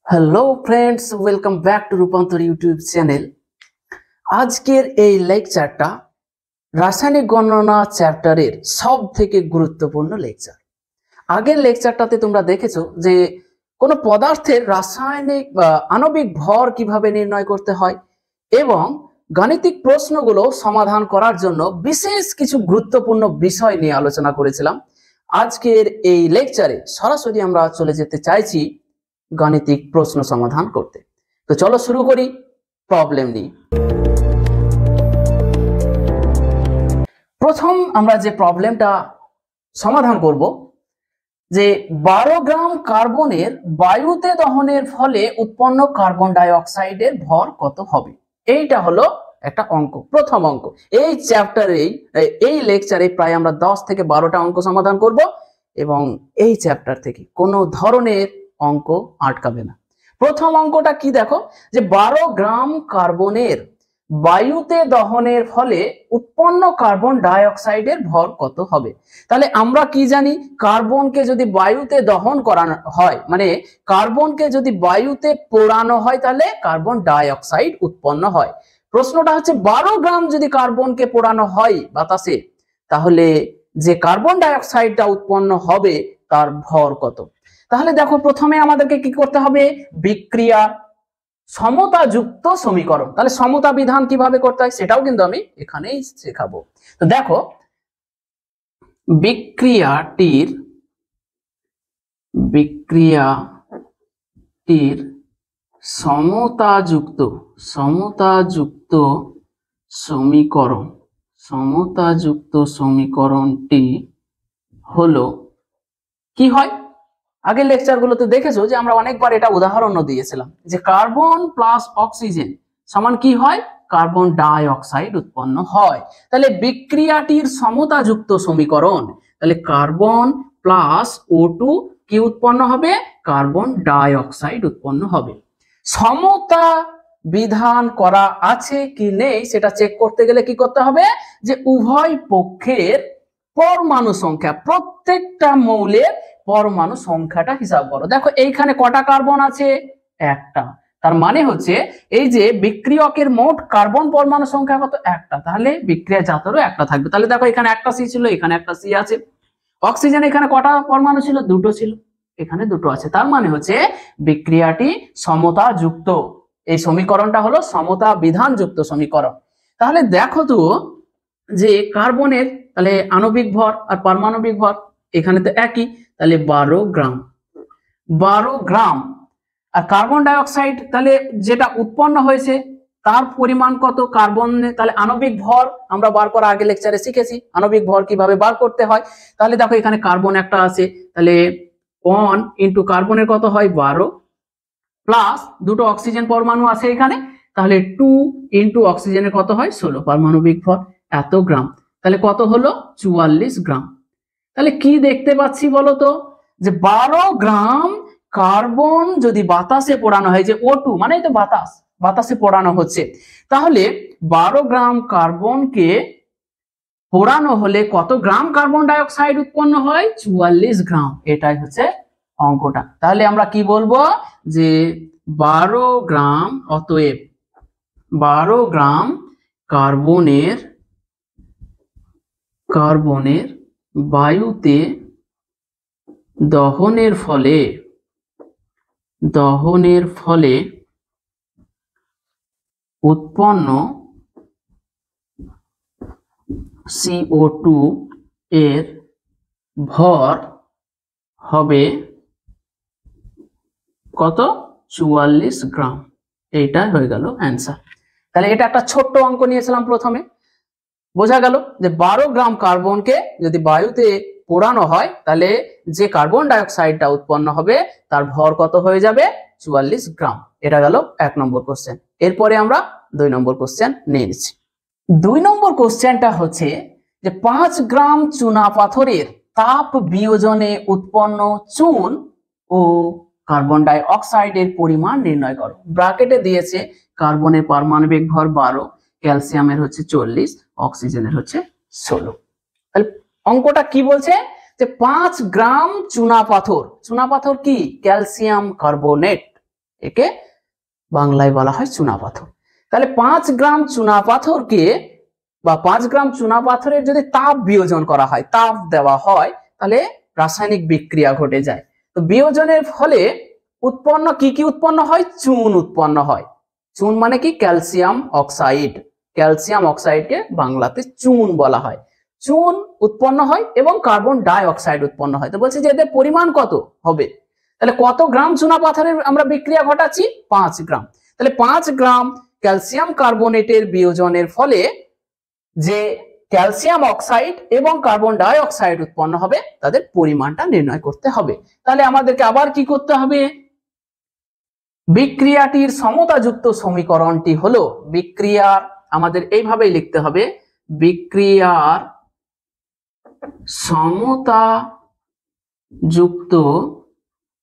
Hello friends, welcome back to রূপান্তর YouTube channel. আজকের এই লেকচারটা রাসায়নিক গণনা চ্যাপ্টারের সব থেকে গুরুত্বপূর্ণ লেকচার। আগের লেকচারটাতে তোমরা দেখেছো যে কোনো পদার্থের রাসায়নিক বা আণবিক ভর কিভাবে নির্ণয় করতে হয় এবং গাণিতিক প্রশ্নগুলো সমাধান করার জন্য বিশেষ কিছু গুরুত্বপূর্ণ বিষয় নিয়ে আলোচনা করেছিলাম। আজকের এই লেকচারে সরাসরি আমরা চলে যেতে চাইছি গাণিতিক প্রশ্ন সমাধান করতে। তো চলো শুরু করি প্রবলেম নিয়ে। প্রথম আমরা যে প্রবলেমটা সমাধান করব যে 12 গ্রাম কার্বনের বায়ুতে দহনের ফলে উৎপন্ন কার্বন ডাই অক্সাইডের ভর কত হবে। এইটা হলো একটা অঙ্ক, প্রথম অঙ্ক। এই চ্যাপ্টারে এই লেকচারে প্রায় আমরা 10 থেকে 12টা অঙ্ক সমাধান করব এবং এই চ্যাপ্টার থেকে কোনো ধরনের অঙ্ক আটকাবে না। প্রথম অঙ্কটা কি দেখো, যে 12 গ্রাম কার্বনের বায়ুতে দহনের ফলে উৎপন্ন কার্বন ডাই অক্সাইডের ভর কত হবে। তাহলে আমরা কি জানি, কার্বনকে যদি বায়ুতে দহন করানো হয়, মানে কার্বনকে যদি বায়ুতে পোড়ানো হয় তাহলে কার্বন ডাই অক্সাইড উৎপন্ন হয়। প্রশ্নটা হচ্ছে 12 গ্রাম যদি কার্বনকে পোড়ানো হয় বাতাসে, তাহলে যে কার্বন ডাই অক্সাইডটা উৎপন্ন হবে তার ভর কত। তাহলে দেখো, প্রথমে আমাদেরকে কি করতে হবে, বিক্রিয়া সমতা যুক্ত সমীকরণ। তাহলে সমতা বিধান কিভাবে করতে হয় সেটাও কিন্তু আমি এখানেই শেখাবো। তো দেখো, বিক্রিয়াটির সমতাযুক্ত সমীকরণটি হলো কি হয়। আগের লেকচারগুলোতে দেখেছো যে আমরা অনেকবার এটা উদাহরণও দিয়েছিলাম যে কার্বন প্লাস অক্সিজেন সমান কি হয়, কার্বন ডাই অক্সাইড উৎপন্ন হয়। তাহলে বিক্রিয়াটির সমতাযুক্ত সমীকরণ, তাহলে কার্বন প্লাস O2 কি উৎপন্ন হবে, কার্বন ডাই অক্সাইড উৎপন্ন হবে। সমতা বিধান করা আছে কি নেই সেটা চেক করতে গেলে কি করতে হবে, যে উভয় পক্ষের পরমাণু সংখ্যা, প্রত্যেকটা মৌলের পরমাণু সংখ্যাটা হিসাব করো। দেখো এইখানে কটা কার্বন আছে, একটা। তার মানে হচ্ছে এই যে বিক্রিয়কের মোট কার্বন পরমাণু সংখ্যা কত, একটা। তাহলে বিক্রিয়া জাতরও একটা থাকবে। তাহলে দেখো এখানে একটা সি ছিল, এখানে একটা সি আছে। অক্সিজেন এখানে কটা পরমাণু ছিল, দুটো ছিল, এখানে দুটো আছে। তার মানে হচ্ছে বিক্রিয়াটি সমতা যুক্ত। এই সমীকরণটা হলো সমতা বিধান যুক্ত সমীকরণ। তাহলে দেখো তো যে কার্বনের তাহলে আণবিক ভর আর পারমাণবিক ভর এখানে তো একই, তাহলে 12 গ্রাম। আর কার্বন ডাই অক্সাইড তাহলে যেটা উৎপন্ন হয়েছে তার পরিমাণ কত কার্বনে, তাহলে আণবিক ভর আমরা বার করা আগে লেকচারে শিখেছি আণবিক ভর কিভাবে বার করতে হয়। তাহলে দেখো এখানে কার্বন একটা আছে, তাহলে 1 ইন্টু কার্বনের কত হয় 12 প্লাস দুটো অক্সিজেন পরমাণু আছে এখানে, তাহলে 2 ইন্টু অক্সিজেনের কত হয় 16 পারমাণবিক ভর এত গ্রাম। তাহলে কত হলো 44 গ্রাম। তাহলে কি দেখতে পাচ্ছি বলতো, যে 12 গ্রাম কার্বন যদি বাতাসে পোড়ানো হয়, যে O2 মানে তো বাতাসে পোড়ানো হচ্ছে, তাহলে 12 গ্রাম কার্বনকে পোড়ানো হলে কত গ্রাম কার্বন ডাই অক্সাইড উৎপন্ন হয়, 44 গ্রাম। এটাই হচ্ছে অঙ্কটা। তাহলে আমরা কি বলবো, যে 12 গ্রাম, অতএব 12 গ্রাম কার্বনের বায়ুতে দহনের ফলে উৎপন্ন CO2 এর ভর হবে কত, 44 গ্রাম। এইটা হয়ে গেল অ্যান্সার। তাহলে এটা একটা ছোট্ট অঙ্ক নিয়েছিলাম প্রথমে, বোঝা গেল যে 12 গ্রাম কার্বনকে যদি বায়ুতে পোড়ানো হয় তাহলে যে কার্বন ডাই অক্সাইডটা উৎপন্ন হবে তার ভর কত হয়ে যাবে, 44 গ্রাম। এটা গেল 1 নম্বর কোশ্চেন। এরপরে আমরা 2 নম্বর কোশ্চেন নিয়ে নিচ্ছি। 2 নম্বর কোশ্চেনটা হচ্ছে যে 5 গ্রাম চুনা পাথরের তাপ বিয়োজনে উৎপন্ন চুন ও কার্বন ডাই অক্সাইডের পরিমাণ নির্ণয় করো। ব্র্যাকেটে দিয়েছে কার্বনের পারমাণবিক ভর 12, ক্যালসিয়ামের হচ্ছে 40, অক্সিজেনের হচ্ছে 16। তাহলে অঙ্কটা কি বলছে, যে 5 গ্রাম চুনা পাথর কি, ক্যালসিয়াম কার্বনেট, একে বাংলায় বলা হয় চুনাপাথর। তাহলে 5 গ্রাম চুনাপাথরকে বা 5 গ্রাম চুনাপাথরের যদি তাপ বিয়োজন করা হয়, তাপ দেওয়া হয়, তাহলে রাসায়নিক বিক্রিয়া ঘটে যায়। তো বিয়োজনের ফলে উৎপন্ন কি উৎপন্ন হয়? চুন উৎপন্ন হয়। চুন মানে কি? Calcium oxide. ক্যালসিয়াম অক্সাইডকে বাংলাতে চুন বলা হয়। চুন উৎপন্ন হয় এবং কার্বন ডাই অক্সাইড উৎপন্ন হয়। তো বলছি যে এদের পরিমাণ কত হবে? তাহলে কত গ্রাম চুনাপাথরের আমরা বিক্রিয়া ঘটাচ্ছি? 5 গ্রাম। তাহলে 5 গ্রাম ক্যালসিয়াম কার্বনেটের বিয়োজনের ফলে যে ক্যালসিয়াম অক্সাইড এবং কার্বন ডাই অক্সাইড উৎপন্ন হবে, তাদের পরিমাণটা নির্ণয় করতে হবে। তাহলে আমাদেরকে আবার কি করতে হবে? বিক্রিয়াটির সমতাযুক্ত সমীকরণটি হলো, বিক্রিয়ার আমাদের এইভাবেই লিখতে হবে, বিক্রিয়ার সমতাযুক্ত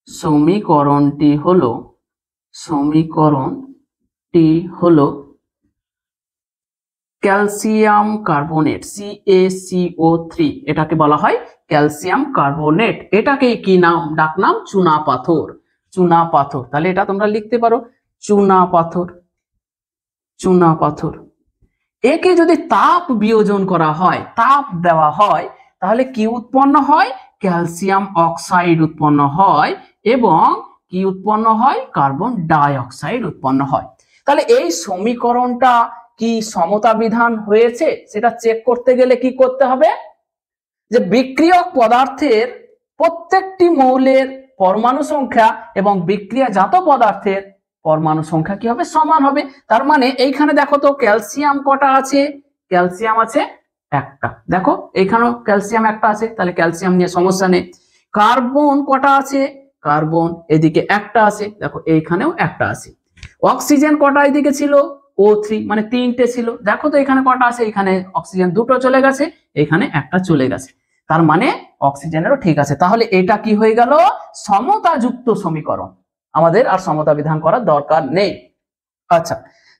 সমীকরণটি হলো ক্যালসিয়াম কার্বনেট, CaCO3, এটাকে বলা হয় ক্যালসিয়াম কার্বনেট। এটাকে কি নাম? ডাকনাম চুনাপাথর। চুনাপাথর। তাহলে এটা তোমরা লিখতে পারো চুনাপাথর। চুনাপাথর। একে যদি তাপ বিয়োজন করা হয়, তাপ দেওয়া হয়, তাহলে কি উৎপন্ন হয়? ক্যালসিয়াম অক্সাইড উৎপন্ন হয় এবং কি উৎপন্ন হয়? কার্বন ডাই অক্সাইড উৎপন্ন হয়। তাহলে এই সমীকরণটা কি সমতা বিধান হয়েছে সেটা চেক করতে গেলে কি করতে হবে? যে বিক্রিয়ক পদার্থের প্রত্যেকটি মৌলের পরমাণু সংখ্যা এবং বিক্রিয়াজাত পদার্থের পরমাণু সংখ্যা কি হবে? সমান হবে। তার মানে এইখানে দেখো তো ক্যালসিয়াম কটা আছে? ক্যালসিয়াম আছে একটা। দেখো এইখানেও ক্যালসিয়াম একটা আছে, তাহলে ক্যালসিয়াম নিয়ে সমস্যা নেই। কার্বন কটা আছে? কার্বন এদিকে একটা আছে, দেখো এইখানেও একটা আছে। অক্সিজেন কটা এদিকে ছিল? O3, মানে 3টে ছিল। দেখো তো এখানে কটা আছে? এখানে অক্সিজেন 2টো চলে গেছে, এখানে একটা চলে গেছে। তার মানে অক্সিজেনেরও ঠিক আছে। তাহলে এটা কি হয়ে গেল? সমতাযুক্ত সমীকরণ। আমাদের আর সমতা বিধান করার দরকার নেই। আচ্ছা,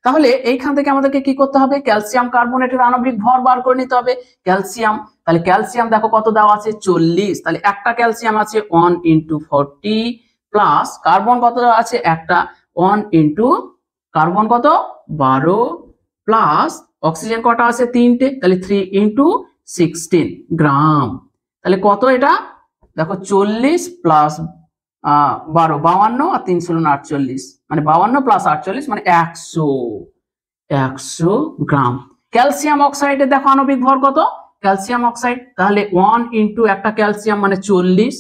তাহলে এইখান থেকে আমাদেরকে কি করতে হবে? ক্যালসিয়াম কার্বনেটের আণবিক ভর বার করে নিতে হবে। ক্যালসিয়াম, তাহলে ক্যালসিয়াম দেখো কত দেওয়া আছে? 40। তাহলে একটা ক্যালসিয়াম আছে 1 × 40 প্লাস কার্বন কত আছে? একটা 1 × কার্বন কত? 12 প্লাস অক্সিজেন কটা আছে? 3টে, তাহলে 3 × 16 গ্রাম। তাহলে কত এটা? দেখো 40 প্লাস 12, 52 আর 3 × 48, মানে 52 প্লাস 48 মানে 100 গ্রাম। ক্যালসিয়াম অক্সাইডের দেখো আণবিক ভর কত? ক্যালসিয়াম অক্সাইড, তাহলে 1 × একটা ক্যালসিয়াম মানে 40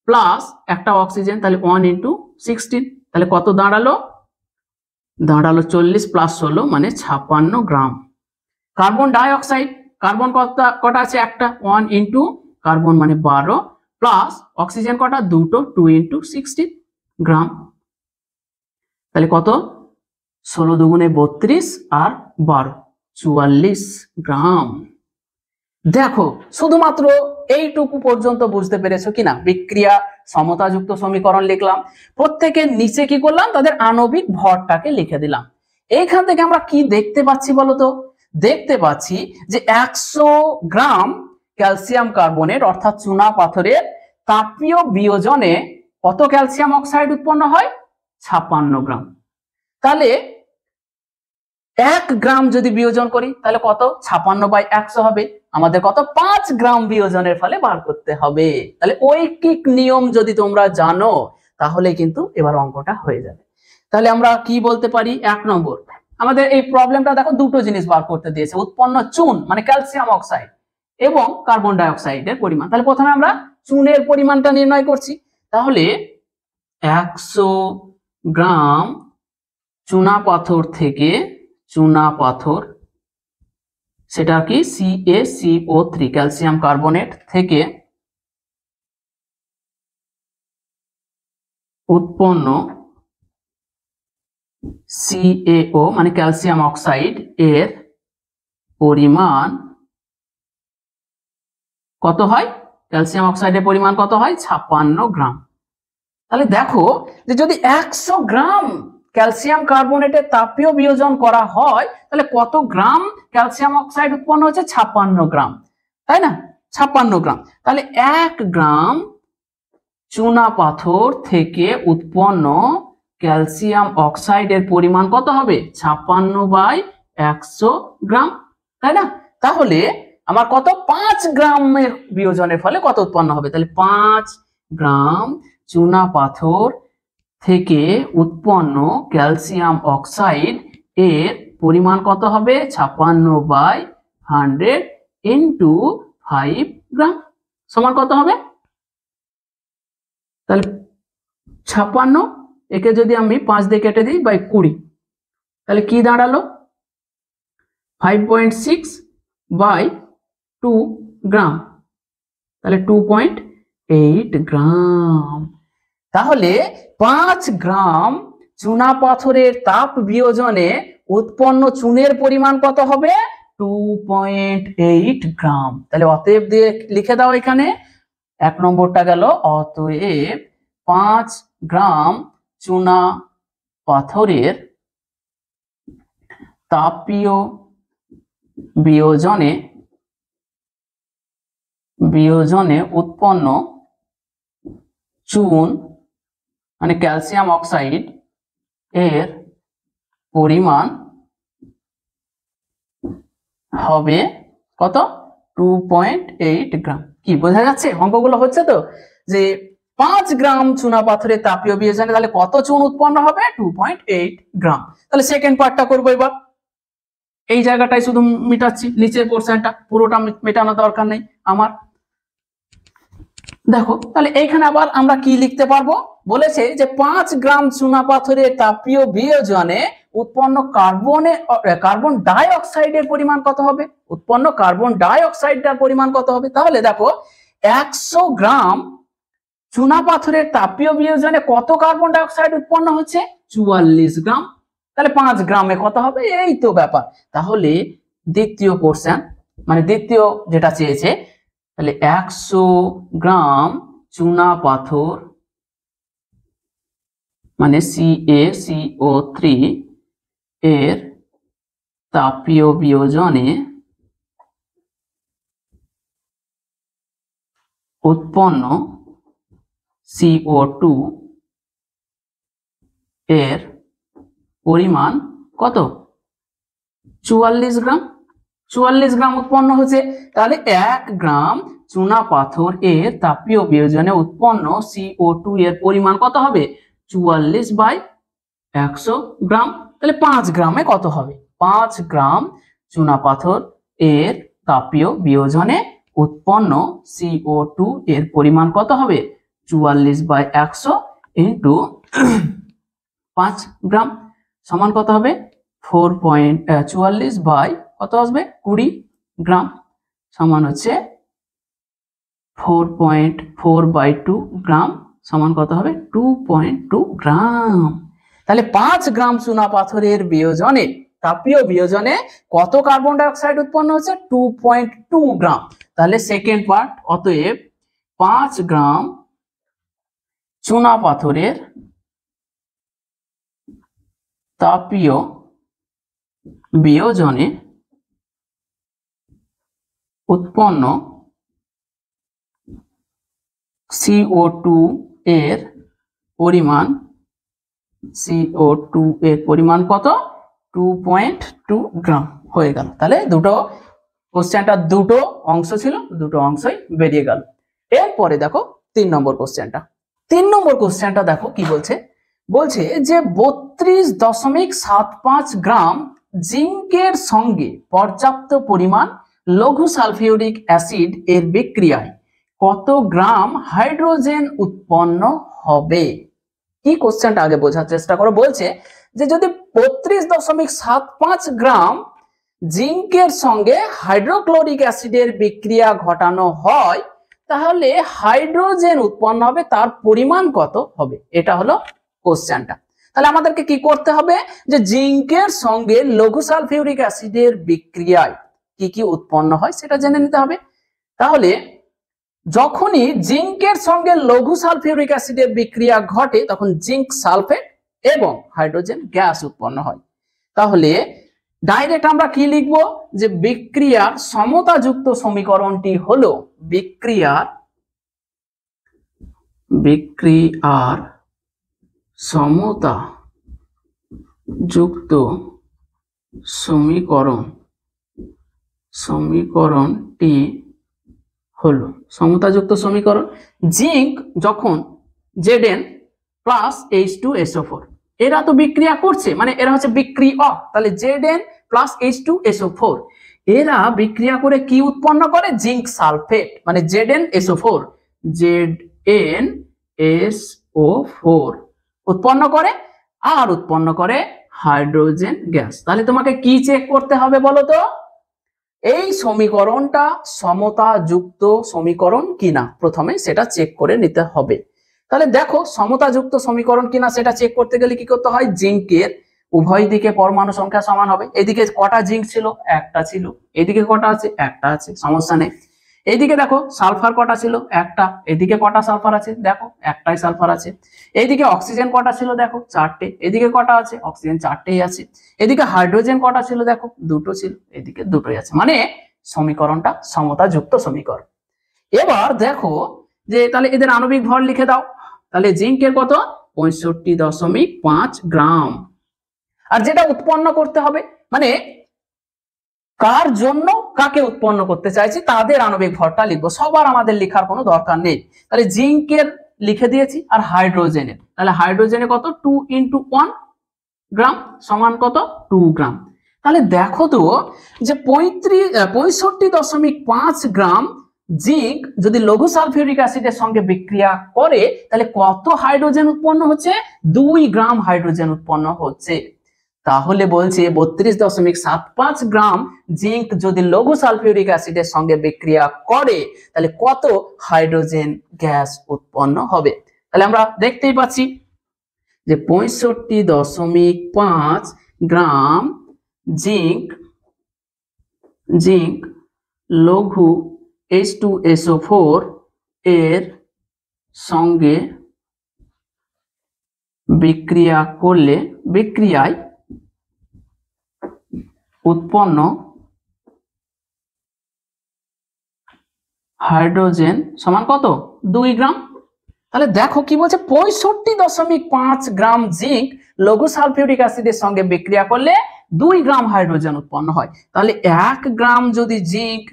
প্লাস একটা অক্সিজেন, তাহলে 1 × 16, তাহলে কত দাঁড়ালো? 40 প্লাস 16 মানে 56 গ্রাম। কার্বন ডাই অক্সাইড, কার্বন কটা আছে? একটা, 1 × কার্বন মানে 12 প্লাস অক্সিজেন কটা? 2টো, 2 × 16 গ্রাম। তাহলে কত? 16 দুগুণে 32 আর 12 44 গ্রাম। দেখো শুধুমাত্র এইটুকু পর্যন্ত বুঝতে পেরেছো কিনা? বিক্রিয়া সমতাযুক্ত সমীকরণ লিখলাম, প্রত্যেকের নিচে কি করলাম? তাদের আণবিক ভরটাকে লিখে দিলাম। এইখান থেকে আমরা কি দেখতে পাচ্ছি বলতো? দেখতে পাচ্ছি যে 100 গ্রাম ক্যালসিয়াম কার্বনেট অর্থাৎ চুনা পাথরের তাপীয় বিয়োজনে কত ক্যালসিয়াম অক্সাইড উৎপন্ন হয়? 56 গ্রাম। তাহলে 1 গ্রাম যদি বিয়োজন করি তাহলে কত? 56/100 হবে। আমাদের কত? 5 গ্রাম বিয়োজনের ফলে বার করতে হবে। তাহলে ঐকিক নিয়ম যদি তোমরা জানো তাহলে কিন্তু এবার অঙ্কটা হয়ে যাবে। তাহলে আমরা কি বলতে পারি? 1 নম্বর, আমাদের এই প্রবলেমটা দেখো দুটো জিনিস বার করতে দিয়েছে, উৎপন্ন চুন মানে ক্যালসিয়াম অক্সাইড এবং কার্বন ডাই অক্সাইডের পরিমাণ। তাহলে প্রথমে আমরা চুনের পরিমাণটা নির্ণয় করছি। তাহলে 100 গ্রাম চুনা পাথর থেকে, চুনা পাথর সেটা কি? CaCO3 ক্যালসিয়াম কার্বনেট থেকে উৎপন্ন CaO মানে ক্যালসিয়াম অক্সাইড এর পরিমাণ কত হয়? ক্যালসিয়াম অক্সাইডের পরিমাণ কত হয়? 56 গ্রাম। তাহলে দেখো যে যদি 100 গ্রাম ক্যালসিয়াম কার্বনেটের তাপীয় বিয়োজন করা হয় তাহলে কত গ্রাম ক্যালসিয়াম অক্সাইড উৎপন্ন হচ্ছে? 56 গ্রাম, তাই না? 56 গ্রাম। তাহলে 1 গ্রাম চুনা পাথর থেকে উৎপন্ন ক্যালসিয়াম অক্সাইডের পরিমাণ কত হবে? 56/100 গ্রাম, তাই না? তাহলে আমার কত? 5 গ্রামের বিয়োজনের ফলে কত উৎপন্ন হবে? তাহলে 5 গ্রাম চুনা পাথর থেকে উৎপন্ন ক্যালসিয়াম অক্সাইড এর পরিমাণ কত হবে? 56/100 ইন্টু 5 গ্রাম সমান কত হবে? তাহলে 56 একে যদি আমি 5 দিয়ে কেটে দিই বাই 20, তাহলে কি দাঁড়ালো? 5.6/2 গ্রাম, তাহলে 2.8 গ্রাম। তাহলে 5 গ্রাম চুনা পাথরের তাপ বিয়োজনে উৎপন্ন চুনের পরিমাণ কত হবে? 2.8 গ্রাম। তাহলে অতএব দিয়ে লিখে দাও এখানে, 1 নম্বরটা গেল। অতএব 5 গ্রাম চুনা পাথরের তাপীয় বিয়োজনে উৎপন্ন চুন মানে ক্যালসিয়াম অক্সাইড এর পরিমাণ হবে কত? 2.8 গ্রাম। কি বোঝা যাচ্ছে? অঙ্কগুলো হচ্ছে তো, যে 5 গ্রাম চুনা পাথরের তাপীয় বিয়োজনে তাহলে কত চুন উৎপন্ন হবে? 2.8 গ্রাম। তাহলে সেকেন্ড পার্টটা করবো এবার। এই জায়গাটাই শুধু মিটাচ্ছি, নিচের পোরশনটা পুরোটা মেটানো দরকার নেই আমার। দেখো তাহলে এইখানে আবার আমরা কি লিখতে পারবো? বলেছে যে 5 গ্রাম চুনা পাথরের তাপীয় বিয়োজনে উৎপন্ন কার্বন ডাই অক্সাইডের পরিমাণ কত হবে? উৎপন্ন কার্বন ডাই অক্সাইডের পরিমাণ কত হবে? তাহলে দেখো 100 গ্রাম চুনা পাথরের তাপীয় বিয়োজনে কত কার্বন ডাই অক্সাইড উৎপন্ন হচ্ছে? 44 গ্রাম। তাহলে 5 গ্রামে কত হবে? এই তো ব্যাপার। তাহলে দ্বিতীয় পোরশন মানে দ্বিতীয় যেটা চেয়েছে, তাহলে 100 গ্রাম চুনা পাথর মানে CaCO3 এর তাপীয় বিয়োজনে উৎপন্ন CO2 এর পরিমাণ কত? 44 গ্রাম। 44 গ্রাম উৎপন্ন হচ্ছে। তাহলে 1 গ্রাম চুনা পাথর এর তাপীয় বিয়োজনে উৎপন্ন CO2 এর পরিমাণ কত হবে? 44/100 গ্রাম। তাহলে 5 গ্রামে কত হবে? 5 গ্রাম চুনা পাথর এর তাপীয় বিয়োজনে উৎপন্ন CO2 এর পরিমাণ কত হবে? 44/100 ইন্টু 5 গ্রাম সমান কত হবে? 44 বাই কত আসবে? 20 গ্রাম সমান হচ্ছে 4.4/2 গ্রাম সমান কত হবে? 2.2 গ্রাম। তাহলে 5 গ্রাম চুনা পাথরের বিয়োজনে তাপীয় বিয়োজনে কত কার্বন ডাই অক্সাইড উৎপন্ন হচ্ছে? 2.2 গ্রাম। তাহলে সেকেন্ড পার্ট, অতএব 5 গ্রাম চুনা পাথরের তাপীয় বিয়োজনে উৎপন্ন CO2 এর পরিমাণ কত? 2.2 গ্রাম হয়ে গেল। তাহলে দুটো কোশ্চেনটা দুটো অংশ ছিল, দুটো অংশই বেরিয়ে গেল। এরপরে দেখো 3 নম্বর কোশ্চেনটা। 3 নম্বর কোশ্চেনটা দেখো কি বলছে। বলছে যে 32.75 গ্রাম জিঙ্কের সঙ্গে পর্যাপ্ত পরিমাণ লঘু সালফিউরিক অ্যাসিড এর বিক্রিয়ায় কত গ্রাম হাইড্রোজেন উৎপন্ন হবে? কি কোশ্চেনটা আগে বোঝার চেষ্টা করো। বলছে যে যদি 32.75 গ্রাম জিঙ্কের সঙ্গে হাইড্রোক্লোরিক অ্যাসিডের বিক্রিয়া ঘটানো হয় তাহলে হাইড্রোজেন উৎপন্ন হবে, তার পরিমাণ কত হবে? এটা হলো কোশ্চেনটা। তাহলে আমাদেরকে কি করতে হবে? যে জিঙ্কের সঙ্গে লঘু সালফিউরিক অ্যাসিডের বিক্রিয়ায় কি কি উৎপন্ন হয় সেটা জেনে নিতে হবে। তাহলে যখনই জিঙ্কের সঙ্গে লঘু সালফিউরিক অ্যাসিডের বিক্রিয়া ঘটে তখন জিঙ্ক সালফেট এবং হাইড্রোজেন গ্যাস উৎপন্ন হয়। তাহলে ডাইরেক্ট আমরা কি লিখবো? যে বিক্রিয়ার সমতাযুক্ত সমীকরণটি হলো বিক্রিয়ার সমতা যুক্ত সমীকরণটি হলো সমতাযুক্ত সমীকরণ। জিঙ্ক যখন Zn প্লাস H2SO4 এরা তো বিক্রিয়া করছে, মানে এরা হচ্ছে বিক্রিয়ক, তাহলে Zn প্লাস H2SO4 এরা বিক্রিয়া করে কি উৎপন্ন করে? জিঙ্ক সালফেট, মানে ZnSO4 ZnSO4 উৎপন্ন করে, আর উৎপন্ন করে হাইড্রোজেন গ্যাস। তাহলে তোমাকে কি চেক করতে হবে বলো তো? এই সমীকরণটা সমতাযুক্ত সমীকরণ কিনা প্রথমে সেটা চেক করে নিতে হবে। তাহলে দেখো সমতাযুক্ত সমীকরণ কিনা সেটা চেক করতে গেলে কি করতে হয়? জিঙ্কের উভয় দিকে পরমাণু সংখ্যা সমান হবে। এদিকে কটা জিঙ্ক ছিল? একটা ছিল। এদিকে কটা আছে? একটা আছে, সমস্যা নেই। এইদিকে দেখো সালফার কটা ছিল? একটা। এদিকে কটা সালফার আছে? দেখো একটাই সালফার আছে। এইদিকে অক্সিজেন কটা ছিল? দেখো চারটে। এদিকে কটা আছে? অক্সিজেন চারটেই আছে। এদিকে হাইড্রোজেন কটা ছিল? দেখো দুটো ছিল। এদিকে দুটোই আছে, মানে সমীকরণটা সমতাযুক্ত সমীকরণ। এবার দেখো যে তাহলে এদের আণবিক ভর লিখে দাও। তাহলে জিঙ্কের কত? 65.5 গ্রাম। আর যেটা উৎপন্ন করতে হবে, মানে কার জন্য কাকে উৎপন্ন করতে চাইছি তাদের আণবিক ভরটা লিখবো, সবার আমাদের লেখার কোনো দরকার নেই। তাহলে জিঙ্কের লিখে দিয়েছি, আর হাইড্রোজেনের, তাহলে হাইড্রোজেনে কত? 2 × 1 গ্রাম সমান কত? 2 গ্রাম। তাহলে দেখো তো যে 65.5 গ্রাম জিঙ্ক যদি লঘু সালফিউরিক অ্যাসিডের সঙ্গে বিক্রিয়া করে তাহলে কত হাইড্রোজেন উৎপন্ন হচ্ছে? 2 গ্রাম হাইড্রোজেন উৎপন্ন হচ্ছে। তাহলে বলছে 32.75 গ্রাম জিঙ্ক যদি লঘু সালফিউরিক অ্যাসিডের সঙ্গে বিক্রিয়া করে তাহলে কত হাইড্রোজেন গ্যাস উৎপন্ন হবে? তাহলে আমরা দেখতেই পাচ্ছি যে 65.5 গ্রাম জিঙ্ক লঘু H2SO4 এর সঙ্গে বিক্রিয়ায় উৎপন্ন হাইড্রোজেন সমান কত? 2 গ্রাম। তাহলে দেখো কি বলছে? 65.5 গ্রাম জিঙ্ক লঘু সালফিউরিক অ্যাসিডের সঙ্গে বিক্রিয়া করলে 2 গ্রাম হাইড্রোজেন উৎপন্ন হয়। তাহলে 1 গ্রাম যদি জিঙ্ক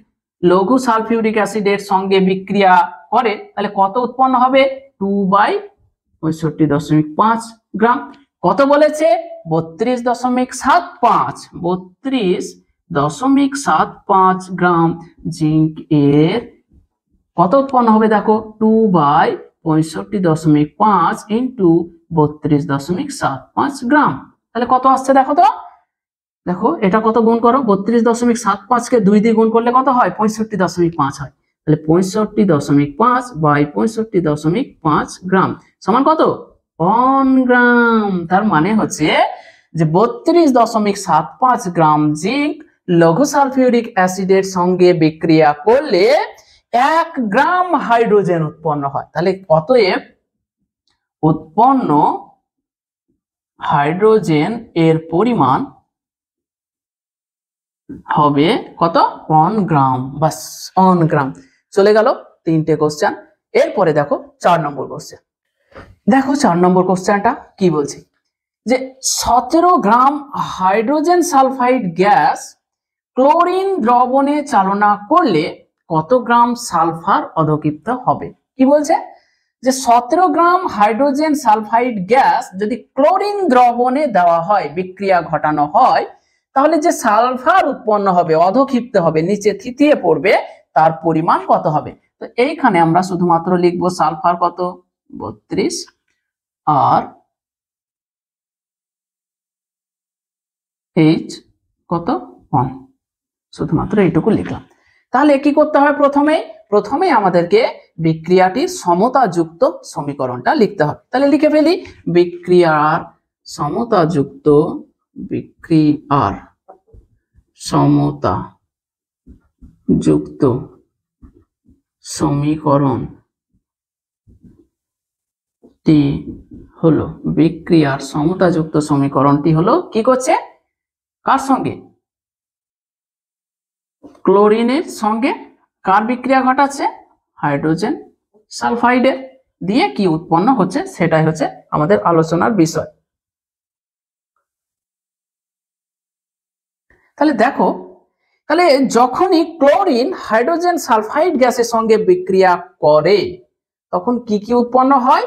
লঘু সালফিউরিক অ্যাসিডের সঙ্গে বিক্রিয়া করে তাহলে কত উৎপন্ন হবে? 2/65.5 গ্রাম। কত বলেছে? 32.75 গ্রাম জিঙ্ক এর কত উৎপন্ন হবে? দেখো 2/65.5 × 32.75 গ্রাম। তাহলে কত আসছে দেখো তো? দেখো এটা কত গুণ করো? 32.75 কে 2 দিয়ে গুণ করলে কত হয়? 65.5 হয়। তাহলে 65/65.5 গ্রাম সমান কত? 1 গ্রাম। তার মানে হচ্ছে যে 32.75 গ্রাম জিঙ্ক লঘু সালফিউরিক অ্যাসিডের সঙ্গে বিক্রিয়া করলে 1 গ্রাম হাইড্রোজেন উৎপন্ন হয়। তাহলে অতএব উৎপন্ন হাইড্রোজেন এর পরিমাণ হবে কত? 1 গ্রাম। বাস 1 গ্রাম। চলে গেল 3টে কোশ্চেন। এরপরে দেখো 4 নম্বর কোশ্চেন। দেখো 4 নম্বর কোশ্চেনটা কি বলছে যে 17 gram hydrogen sulphide gas chlorine দ্রবণে চালনা করলে কত গ্রাম সালফার অধক্ষিপ্ত হবে? কি বলছে? যে 17 গ্রাম হাইড্রোজেন সালফাইড গ্যাস যদি ক্লোরিন দ্রবণে দেওয়া হয়, বিক্রিয়া ঘটানো হয়, তাহলে যে সালফার উৎপন্ন হবে, অধক্ষিপ্ত হবে, নিচে থিতিয়ে পড়বে, তার পরিমাণ কত হবে? তো এইখানে আমরা শুধুমাত্র লিখবো সালফার কত? 32 আর H কত? 1, শুধুমাত্র এইটুকু লিখলাম। তাহলে কি করতে হবে? প্রথমে আমাদেরকে বিক্রিয়াটির সমতাযুক্ত সমীকরণটা লিখতে হবে। তাহলে লিখে ফেলি বিক্রিয়ার সমতাযুক্ত সমীকরণটি হলো বিক্রিয়ার সমতাযুক্ত সমীকরণটি হলো কি করছে? কার সঙ্গে? ক্লোরিনের সঙ্গে কার বিক্রিয়া ঘটাচ্ছে? হাইড্রোজেন সালফাইডের। দিয়ে কি উৎপন্ন হচ্ছে সেটাই হচ্ছে আমাদের আলোচনার বিষয়। তাহলে দেখো, তাহলে যখনই ক্লোরিন হাইড্রোজেন সালফাইড গ্যাসের সঙ্গে বিক্রিয়া করে তখন কি কি উৎপন্ন হয়?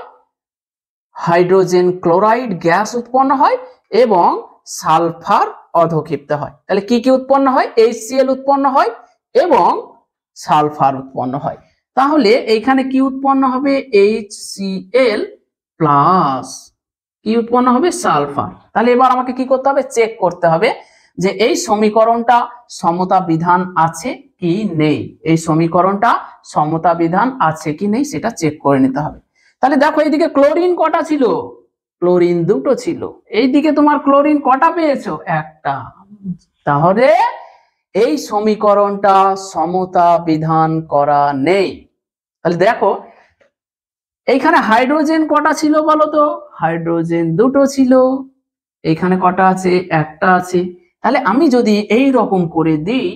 হাইড্রোজেন ক্লোরাইড গ্যাস উৎপন্ন হয় এবং সালফার অধক্ষিপ্ত হয়। তাহলে কি কি উৎপন্ন হয়? HCl উৎপন্ন হয় এবং সালফার উৎপন্ন হয়। তাহলে এইখানে কি উৎপন্ন হবে? HCl প্লাস কি উৎপন্ন হবে? সালফার। তাহলে এবার আমাকে কি করতে হবে? চেক করতে হবে যে এই সমীকরণটা সমতা বিধান আছে কি নেই। এই সমীকরণটা সমতা বিধান আছে কি নেই সেটা চেক করে নিতে হবে। তাহলে দেখো এইদিকে ক্লোরিন কটা ছিল? ক্লোরিন দুটো ছিল। এইদিকে তোমার ক্লোরিন কটা পেয়েছো? একটা। তাহলে এই সমীকরণটা সমতা বিধান করা নেই। তাহলে দেখো এইখানে হাইড্রোজেন কটা ছিল বলো তো? হাইড্রোজেন দুটো ছিল। এইখানে কটা আছে? একটা আছে। তাহলে আমি যদি এই রকম করে দিই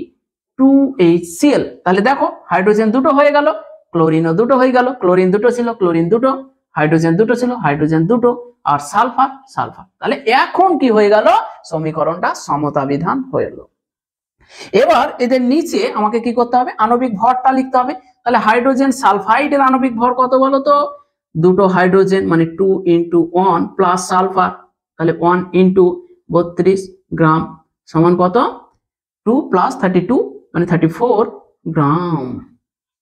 2HCl, তাহলে দেখো হাইড্রোজেন দুটো হয়ে গেল, ক্লোরিনও দুটো হয়ে গেল। ক্লোরিন দুটো ছিল, ক্লোরিন দুটো, হাইড্রোজেন দুটো ছিল, হাইড্রোজেন দুটো, আর সালফার সালফার। তাহলে এখন কি হয়ে গেল? সমীকরণটা সমতা বিধান হয়ে গেল। এবার এদের নিচে আমাকে কি করতে হবে? আণবিক ভরটা লিখতে হবে। তাহলে হাইড্রোজেন সালফাইডের আণবিক ভর কত বলো তো? দুটো হাইড্রোজেন মানে 2 × 1 প্লাস সালফার, তাহলে 1 × 32 গ্রাম সমান কত? 2 + 32 মানে 34 গ্রাম।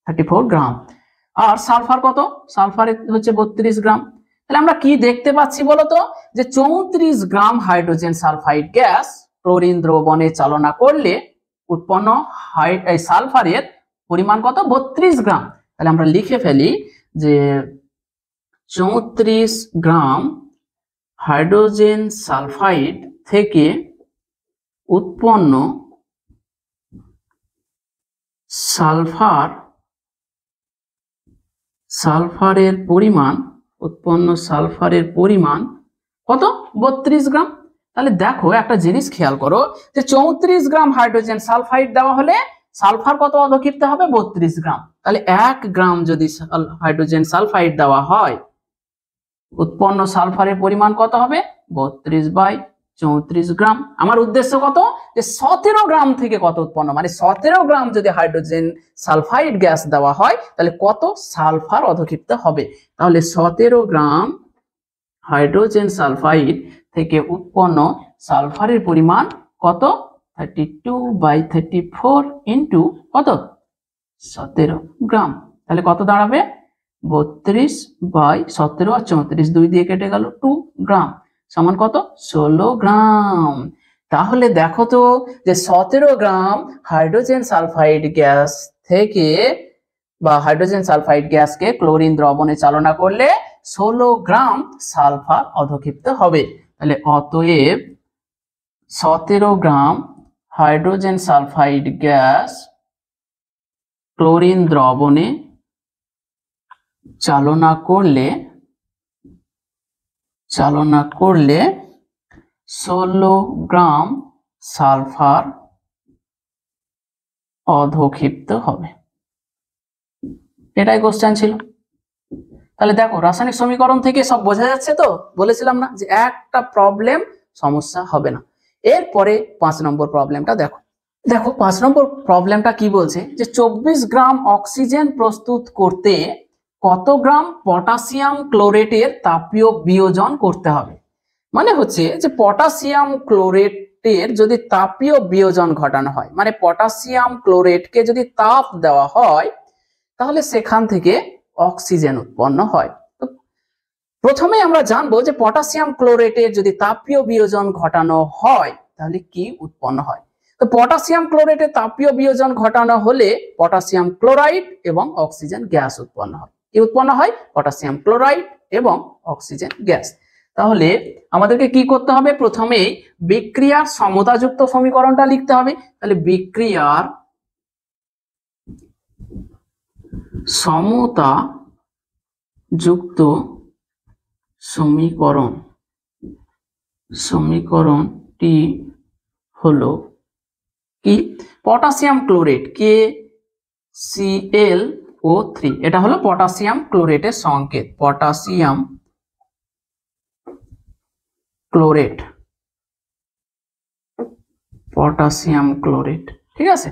34 গ্রাম। আর সালফার কত? সালফার হচ্ছে 32 গ্রাম। তাহলে আমরা কি দেখতে পাচ্ছি বলতো? যে 34 gram hydrogen sulphide gas chlorine দ্রবণে চালনা করলে উৎপন্ন সালফারের পরিমাণ কত? 32 গ্রাম। তাহলে আমরা লিখে ফেলি যে 34 গ্রাম হাইড্রোজেন সালফাইড থেকে উৎপন্ন সালফারের পরিমাণ কত? 32 গ্রাম। তাহলে দেখো একটা জিনিস খেয়াল করো যে 34 গ্রাম হাইড্রোজেন সালফাইড দেওয়া হলে সালফার কত অধক্ষিপ্ত হবে? 32 গ্রাম। তাহলে 1 গ্রাম যদি হাইড্রোজেন সালফাইড দেওয়া হয় উৎপন্ন সালফারের পরিমাণ কত হবে? 32/34 গ্রাম। আমার উদ্দেশ্য কত? যে 17 গ্রাম থেকে কত উৎপন্ন, মানে 17 গ্রাম যদি হাইড্রোজেন সালফাইড গ্যাস দেওয়া হয় তাহলে কত সালফার অধক্ষিপ্ত হবে। তাহলে 17 গ্রাম হাইড্রোজেন সালফাইড থেকে উৎপন্ন সালফারের পরিমাণ কত? 32/34 ইন্টু কত? 17 গ্রাম। তাহলে কত দাঁড়াবে? 32/17 আর 34 2 দিয়ে কেটে গেল 2 গ্রাম সমান কত? 16 গ্রাম। তাহলে দেখো তো যে 17 গ্রাম হাইড্রোজেন সালফাইড গ্যাস থেকে বা হাইড্রোজেন সালফাইড গ্যাসকে ক্লোরিন দ্রবণে চালনা করলে 16 গ্রাম সালফার অধক্ষিপ্ত হবে। তাহলে অতএব 17 gram hydrogen sulphide gas chlorine দ্রবণে চালনা করলে 16 গ্রাম সালফার অধক্ষিপ্ত হবে। এটাই কোশ্চেন ছিল। তাহলে দেখো রাসায়নিক সমীকরণ থেকে সব বোঝা যাচ্ছে তো? বলেছিলাম না যে একটা প্রবলেম সমস্যা হবে না। এরপরে 5 নম্বর প্রবলেমটা দেখো। 5 নম্বর প্রবলেমটা কি বলছে? যে 24 গ্রাম অক্সিজেন প্রস্তুত করতে কত গ্রাম পটাশিয়াম ক্লোরেটের তাপীয় বিয়োজন করতে হবে। মানে হচ্ছে যে পটাশিয়াম ক্লোরেটের যদি তাপীয় বিয়োজন ঘটানো হয়, মানে পটাশিয়াম ক্লোরেটকে যদি তাপ দেওয়া হয় তাহলে সেখান থেকে অক্সিজেন উৎপন্ন হয়। তো প্রথমে আমরা জানবো যে পটাশিয়াম ক্লোরেটের যদি তাপীয় বিয়োজন ঘটানো হয় তাহলে কি উৎপন্ন হয়। তো পটাশিয়াম ক্লোরেটের তাপীয় বিয়োজন ঘটানো হলে পটাশিয়াম ক্লোরাইড এবং অক্সিজেন গ্যাস উৎপন্ন হয়। কি উৎপন্ন হয়? পটাশিয়াম ক্লোরাইড এবং অক্সিজেন গ্যাস। তাহলে আমাদেরকে কি করতে হবে? প্রথমেই বিক্রিয়ার সমতাযুক্ত সমীকরণটা লিখতে হবে। তাহলে বিক্রিয়ার সমতাযুক্ত সমীকরণটি হলো কি? পটাশিয়াম ক্লোরেট KCl O3, এটা হলো পটাশিয়াম ক্লোরেটের সংকেত, পটাশিয়াম ক্লোরেট, পটাশিয়াম ক্লোরেট। ঠিক আছে,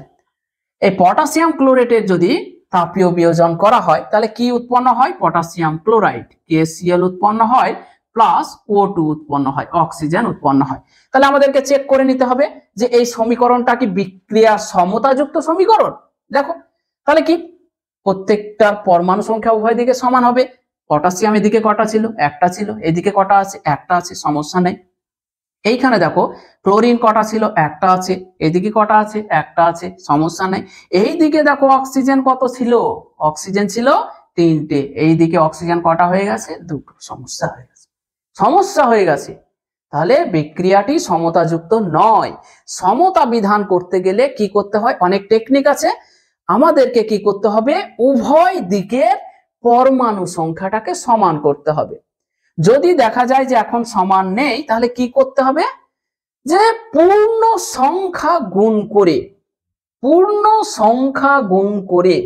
এই পটাশিয়াম ক্লোরেটের যদি তাপীয় বিয়োজন করা হয় তাহলে কি উৎপন্ন হয়? পটাশিয়াম ক্লোরাইড, KCl উৎপন্ন হয়, প্লাস O2 উৎপন্ন হয়, অক্সিজেন উৎপন্ন হয়। তাহলে আমাদেরকে চেক করে নিতে হবে যে এই সমীকরণটা কি বিক্রিয়া সমতাযুক্ত সমীকরণ। দেখো তাহলে কি, প্রত্যেকটার পরমাণু সংখ্যা উভয় দিকে সমান হবে। পটাশিয়াম এদিকে কটা ছিল? একটা ছিল। এদিকে কটা আছে? একটা আছে, সমস্যা নেই। এইখানে দেখো ক্লোরিন কটা ছিল? একটা আছে। এদিকে কটা আছে? একটা আছে, সমস্যা নেই। এইদিকে দেখো অক্সিজেন কত ছিল? অক্সিজেন ছিল তিনটে। এইদিকে অক্সিজেন কটা হয়ে গেছে? দুটো। সমস্যা হয়ে গেছে, সমস্যা হয়ে গেছে। তাহলে বিক্রিয়াটি সমতাযুক্ত নয়। সমতা বিধান করতে গেলে কি করতে হয়? অনেক টেকনিক আছে। আমাদেরকে কি করতে হবে? উভয় দিকের পরমাণু সংখ্যাটাকে সমান করতে হবে। যদি দেখা যায় যে এখন সমান নেই, তাহলে কি করতে হবে? যে পূর্ণ সংখ্যা গুণ করে, পূর্ণ সংখ্যা গুণ করে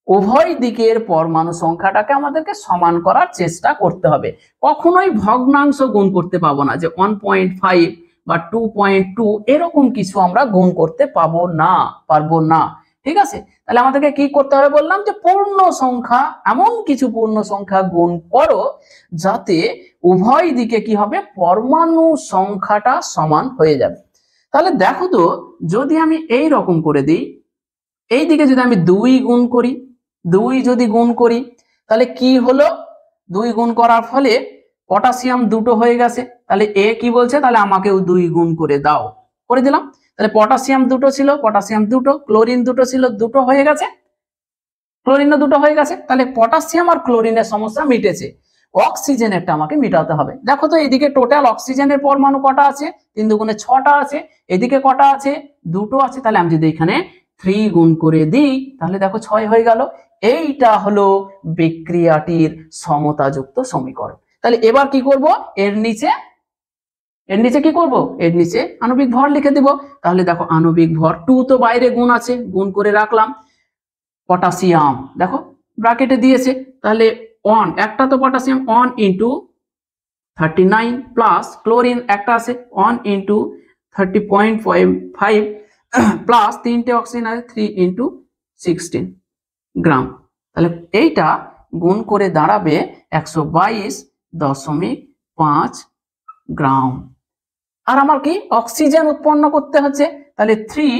উভয় দিকের পরমাণু সংখ্যাটাকে আমাদেরকে সমান করার চেষ্টা করতে হবে। কখনোই ভগ্নাংশ গুণ করতে পাবো না, যে 1.5 বা 2.2 এরকম কিছু আমরা গুণ করতে পারবো না। ঠিক আছে, তাহলে আমাদেরকে কি করতে হবে বললাম? যে পূর্ণ সংখ্যা, এমন কিছু পূর্ণ সংখ্যা গুণ করো যাতে উভয় দিকে কি হবে? পরমাণু সংখ্যাটা সমান হয়ে যাবে। তাহলে দেখো তো, যদি আমি এই রকম করে দিই, এই দিকে যদি আমি 2 গুণ করি, 2 যদি গুণ করি তাহলে কি হলো? 2 গুণ করার ফলে পটাশিয়াম দুটো হয়ে গেছে। তাহলে এ কি বলছে? তাহলে আমাকেও 2 গুণ করে দাও, করে দিলাম। তাহলে পটাশিয়াম দুটো ছিল, পটাশিয়াম দুটো, ক্লোরিন দুটো ছিল, দুটো হয়ে গেছে, ক্লোরিনও দুটো হয়ে গেছে। তাহলে পটাশিয়াম আর ক্লোরিনের সমস্যা মিটেছে। অক্সিজেনেরটা আমাকে মিটাতে হবে। দেখো তো এদিকে টোটাল অক্সিজেনের পরমাণু কটা আছে? 3 দুগুণে 6টা আছে। এদিকে কটা আছে? দুটো আছে। তাহলে আমি যদি এখানে 3 গুণ করে দিই তাহলে দেখো 6 হয়ে গেল। এইটা হলো বিক্রিয়াটির সমতাযুক্ত সমীকরণ। তাহলে এবার কি করব? এর নিচে কি করব? এর নিচে আণবিক ভর লিখে দিব। তাহলে দেখো আণবিক ভর 2 তো বাইরে গুণ আছে, গুণ করে রাখলাম। পটাশিয়াম দেখো ব্র্যাকেটে দিয়েছে, তাহলে 1, একটা তো পটাশিয়াম 1 ইন্টু 39 প্লাস ক্লোরিন একটা আছে 1 ইন্টু 30.5 প্লাস 3টে অক্সিজেন আছে 3 ইন্টু 16 গ্রাম। তাহলে এইটা গুণ করে দাঁড়াবে 122.5 গ্রাম। আর আমার কি অক্সিজেন উৎপন্ন করতে হচ্ছে, তাহলে 3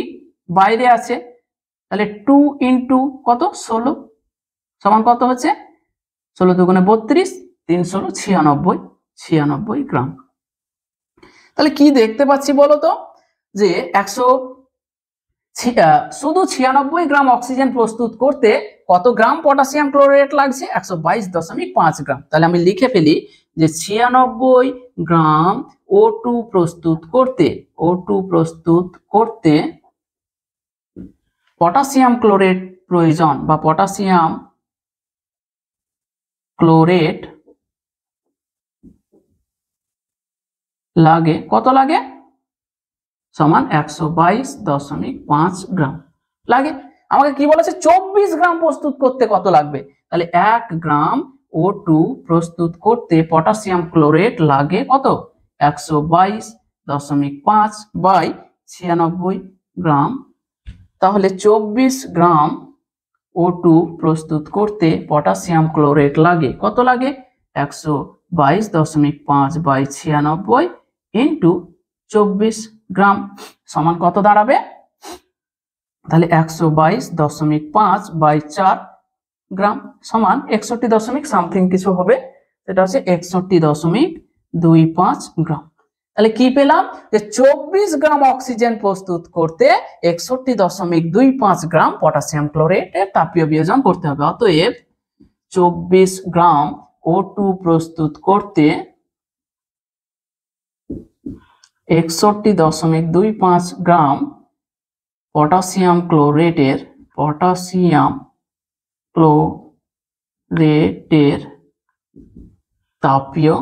বাইরে আছে, তাহলে 2 ইন্টু কত? 16 সমান কত হচ্ছে? 16 দুগুণে 32, 3 16 96 গ্রাম। তাহলে কি দেখতে পাচ্ছি বলো তো? যে শুধু 96 গ্রাম অক্সিজেন প্রস্তুত করতে কত গ্রাম পটাশিয়াম ক্লোরাইড লাগছে? 122.5 গ্রাম। তাহলে আমি লিখে ফেলি যে 96 গ্রাম O2 প্রস্তুত করতে পটাশিয়াম ক্লোরেট প্রয়োজন, বা পটাশিয়াম ক্লোরেট লাগে, কত লাগে? সমান 122.5 গ্রাম লাগে। আমাকে কি বলেছে? 24 গ্রাম প্রস্তুত করতে কত লাগবে? তাহলে 1 গ্রাম O2 প্রস্তুত করতে পটাশিয়াম ক্লোরেট লাগে কত? 122.5 বাই 96 গ্রাম। তাহলে 24 গ্রাম O2 প্রস্তুত করতে পটাশিয়াম ক্লোরেট লাগে, কত লাগে? 122.5 বাই 96 ইন্টু 24 গ্রাম সমান কত দাঁড়াবে? তাহলে 122.5 বাই 4 গ্রাম সমান 61 সামথিং কিছু হবে, সেটা হচ্ছে 61.25 গ্রাম। তাহলে কি পেলাম? যে 24 গ্রাম অক্সিজেন প্রস্তুত করতে 61.25 গ্রাম পটাশিয়াম ক্লোরেটের তাপীয় বিয়োজন করতে হবে। অতএব 24 গ্রাম O2 প্রস্তুত করতে 61.25 গ্রাম পটাশিয়াম ক্লোরেটের তাপীয়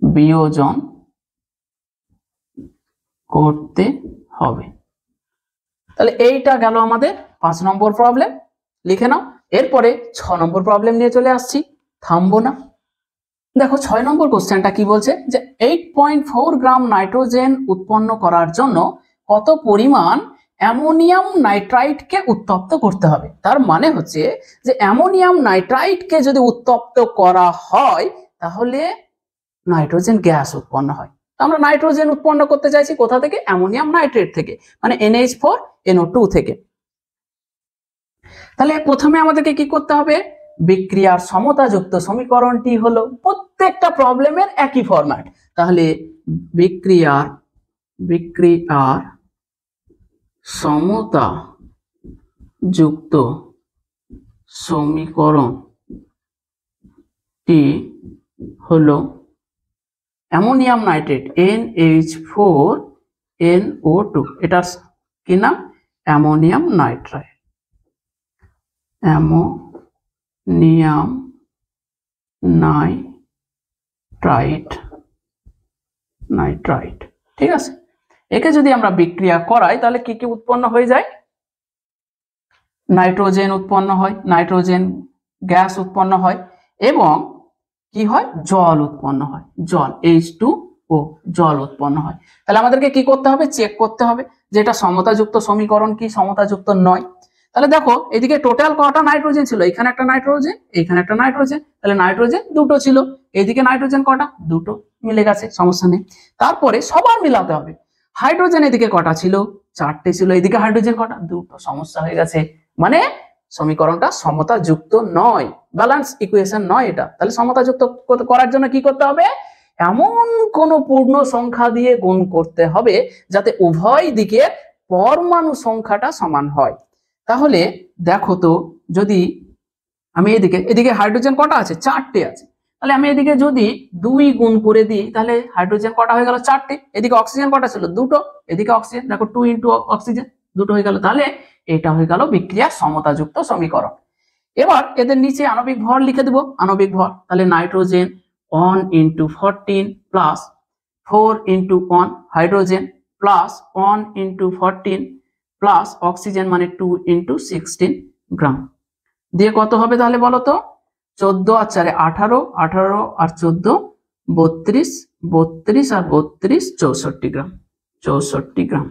বিয়োজন করতে হবে। তাহলে এইটা গেল আমাদের 5 নম্বর প্রবলেম। লিখে নাও। এরপরে 6 নম্বর প্রবলেম নিয়ে চলে আসছি, থামবো না। দেখো 6 নম্বর কোশ্চেনটা কি বলছে যে 8.4 গ্রাম নাইট্রোজেন উৎপন্ন করার জন্য কত পরিমাণ অ্যামোনিয়াম নাইট্রাইটকে উত্তপ্ত করতে হবে। তার মানে হচ্ছে যে অ্যামোনিয়াম নাইট্রাইটকে যদি উত্তপ্ত করা হয় তাহলে নাইট্রোজেন গ্যাস উৎপন্ন হয়। আমরা নাইট্রোজেন উৎপন্ন করতে চাইছি কোথা থেকে? অ্যামোনিয়াম নাইট্রেট থেকে, মানে NH4NO2 থেকে। তাহলে প্রথমে আমাদেরকে কি করতে হবে? বিক্রিয়ার সমতাযুক্ত সমীকরণটি হলো প্রত্যেকটা প্রবলেমের একই ফরম্যাট। তাহলে বিক্রিয়ার সমতাযুক্ত সমীকরণটি হলো অ্যামোনিয়াম নাইট্রেট NH4NO2, এটার কি নাম? Ammonium nitrite, ammonium nitrite. ঠিক আছে, একে যদি আমরা বিক্রিয়া করাই তাহলে কি কি উৎপন্ন হয়ে যায়? নাইট্রোজেন উৎপন্ন হয়, নাইট্রোজেন গ্যাস উৎপন্ন হয় এবং কি হয়? জল উৎপন্ন হয়, জল H2O, জল উৎপন্ন হয়। তাহলে আমাদেরকে কি করতে হবে? চেক করতে হবে যে এটা সমতাযুক্ত সমীকরণ কি সমতাযুক্ত নয়। তাহলে দেখো এদিকে টোটাল কটা নাইট্রোজেন ছিল? এখানে একটা নাইট্রোজেন, এখানে একটা নাইট্রোজেন, তাহলে নাইট্রোজেন দুটো ছিল। এদিকে নাইট্রোজেন কটা? দুটো, মিলে গেছে, সমস্যা নেই। তারপরে সবার মিলাতে হবে। হাইড্রোজেন এদিকে কটা ছিল? 4টে ছিল। এদিকে হাইড্রোজেন কটা? দুটো, সমস্যা হয়ে গেছে। মানে সমীকরণটা সমতাযুক্ত নয়, ব্যালেন্স ইকুয়েশন নয় এটা। তাহলে সমতাযুক্ত করার জন্য কি করতে হবে? এমন কোন পূর্ণ সংখ্যা দিয়ে গুণ করতে হবে যাতে উভয় দিকের পরমাণু সংখ্যাটা সমান হয়। তাহলে দেখো তো, যদি আমি এদিকে হাইড্রোজেন কটা আছে? 4টে আছে। তাহলে আমি এদিকে যদি 2 গুণ করে দিই তাহলে হাইড্রোজেন কটা হয়ে গেল? 4টে। এদিকে অক্সিজেন কটা ছিল? দুটো। এদিকে অক্সিজেন দেখো 2 ইন্টু অক্সিজেন, দুটো হয়ে গেল। তাহলে এটা হয়ে গেল বিক্রিয়ার সমতাযুক্ত সমীকরণ। এবার এদের নিচে আণবিক ভর লিখে দেব, আণবিক ভর। তাহলে nitrogen 1 into 14 plus 4 into 1 hydrogen plus 1 into 14 plus oxygen মানে 2 ইন্টু 16 গ্রাম দিয়ে কত হবে তাহলে বলো তো? 14 আর 4 18, 18 আর 14 32, 32 আর 32 64 গ্রাম, 64 গ্রাম।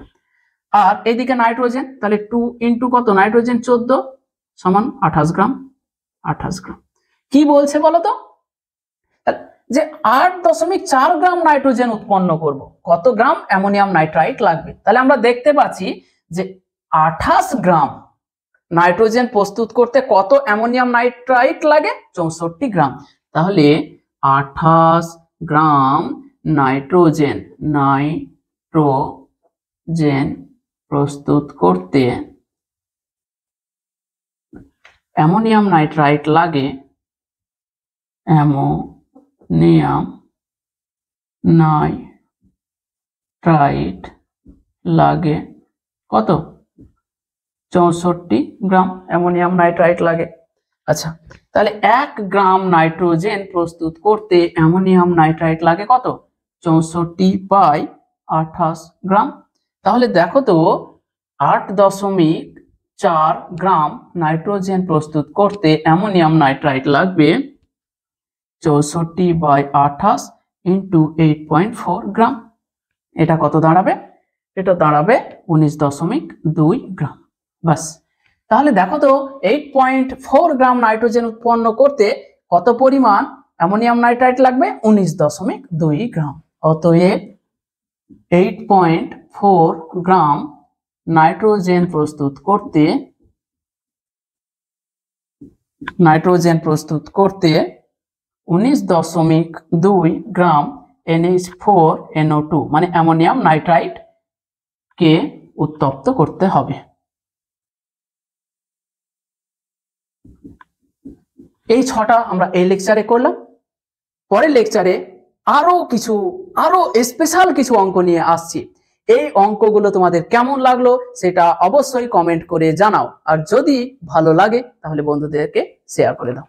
আর এদিকে নাইট্রোজেন, তাহলে 2 ইন্টু কত? নাইট্রোজেন 14 সমান 28 গ্রাম, 28 গ্রাম। কি বলছে বলো তো? যে 8.4 গ্রাম নাইট্রোজেন উৎপন্ন করব, কত গ্রাম অ্যামোনিয়াম নাইট্রাইট লাগবে? তাহলে আমরা দেখতে পাচ্ছি যে 28 গ্রাম নাইট্রোজেন প্রস্তুত করতে কত অ্যামোনিয়াম নাইট্রাইট লাগে? 64 গ্রাম। তাহলে 28 গ্রাম নাইট্রোজেন প্রস্তুত করতে অ্যামোনিয়াম নাইট্রাইট লাগে, অ্যামোনিয়াম নাইট্রাইট লাগে কত? 64 গ্রাম অ্যামোনিয়াম নাইট্রাইট লাগে। আচ্ছা, তাহলে 1 গ্রাম নাইট্রোজেন প্রস্তুত করতে অ্যামোনিয়াম নাইট্রাইট লাগে কত? 64/28 গ্রাম। তাহলে দেখো তো 8.4 গ্রাম নাইট্রোজেন প্রস্তুত করতে অ্যামোনিয়াম নাইট্রাইট লাগবে 64/28 ইন্টু 8.4 গ্রাম। এটা কত দাঁড়াবে? এটা দাঁড়াবে 19.2 গ্রাম। বাস। তাহলে দেখো তো 8.4 গ্রাম নাইট্রোজেন উৎপন্ন করতে কত পরিমাণ অ্যামোনিয়াম নাইট্রাইট লাগবে? 19.2 গ্রাম। অতএব 8.4 গ্রাম নাইট্রোজেন প্রস্তুত করতে 19.2 গ্রাম NH4NO2 মানে অ্যামোনিয়াম নাইট্রাইট কে উত্তপ্ত করতে হবে। এই 6টা আমরা এই লেকচারে করলাম। পরের লেকচারে আরো স্পেশাল কিছু অঙ্ক নিয়ে আসছি। এই অঙ্কগুলো তোমাদের কেমন লাগলো সেটা অবশ্যই কমেন্ট করে জানাও, আর যদি ভালো লাগে তাহলে বন্ধুদেরকে শেয়ার করে দাও।